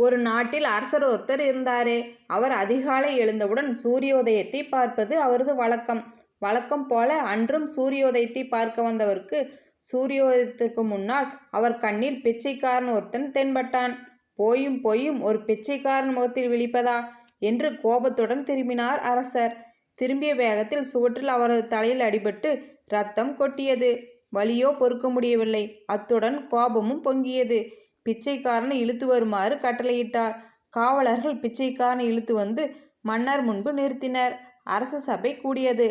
ஒரு நாட்டில் அரசர் ஒருத்தர் இருந்தாரே. அவர் அதிகாலை எழுந்தவுடன் சூரியோதயத்தை பார்ப்பது அவரது வழக்கம். வழக்கம் போல அன்றும் சூரியோதயத்தை பார்க்க வந்தவருக்கு சூரியோதயத்திற்கு முன்னால் அவர் கண்ணில் பிச்சைக்காரன் ஒருத்தன் தென்பட்டான். போயும் போயும் ஒரு பிச்சைக்காரன் முகத்தில் விழிப்பதா என்று கோபத்துடன் திரும்பினார் அரசர். திரும்பிய வேகத்தில் சுவற்றில் அவரது தலையில் அடிபட்டு இரத்தம் கொட்டியது. வலியோ பொறுக்க முடியவில்லை. அத்துடன் கோபமும் பொங்கியது. பிச்சைக்காரனை இழுத்து வருமாறு கட்டளையிட்டார். காவலர்கள் பிச்சைக்காரனை இழுத்து வந்து மன்னர் முன்பு நிறுத்தினர். அரச சபை கூடியது.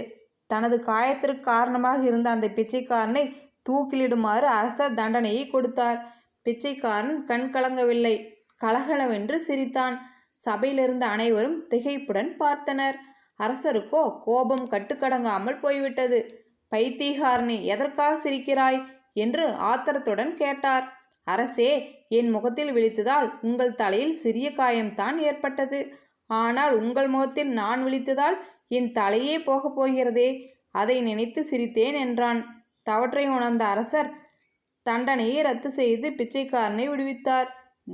தனது காயத்திற்கு காரணமாக இருந்த அந்த பிச்சைக்காரனை தூக்கிலிடுமாறு அரசர் தண்டனையை கொடுத்தார். பிச்சைக்காரன் கண் கலங்கவில்லை, கலகலவென்று சிரித்தான். சபையிலிருந்த அனைவரும் திகைப்புடன் பார்த்தனர். அரசருக்கோ கோபம் கட்டுக்கடங்காமல் போய்விட்டது. பைத்தியக்காரனே, எதற்காக சிரிக்கிறாய் என்று ஆத்திரத்துடன் கேட்டார். அரசே, என் முகத்தில் விழித்ததால் உங்கள் தலையில் சிறிய காயம்தான் ஏற்பட்டது. ஆனால் உங்கள் முகத்தில் நான் விழித்ததால் என் தலையே போகப் போகிறதே, அதை நினைத்து சிரித்தேன் என்றான். தவற்றை உணர்ந்த அரசர் தண்டனையை ரத்து செய்து பிச்சைக்காரனை விடுவித்தார்.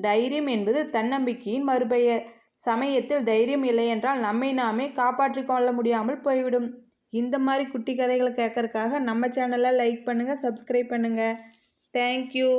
தைரியம் என்பது தன்னம்பிக்கையின் மறுபெயர். சமயத்தில் தைரியம் இல்லை என்றால் நம்மை நாமே காப்பாற்றிக் கொள்ள முடியாமல் போய்விடும். இந்த மாதிரி குட்டி கதைகளை கேட்கறதுக்காக நம்ம சேனலை லைக் பண்ணுங்கள், சப்ஸ்கிரைப் பண்ணுங்கள். தேங்க்யூ.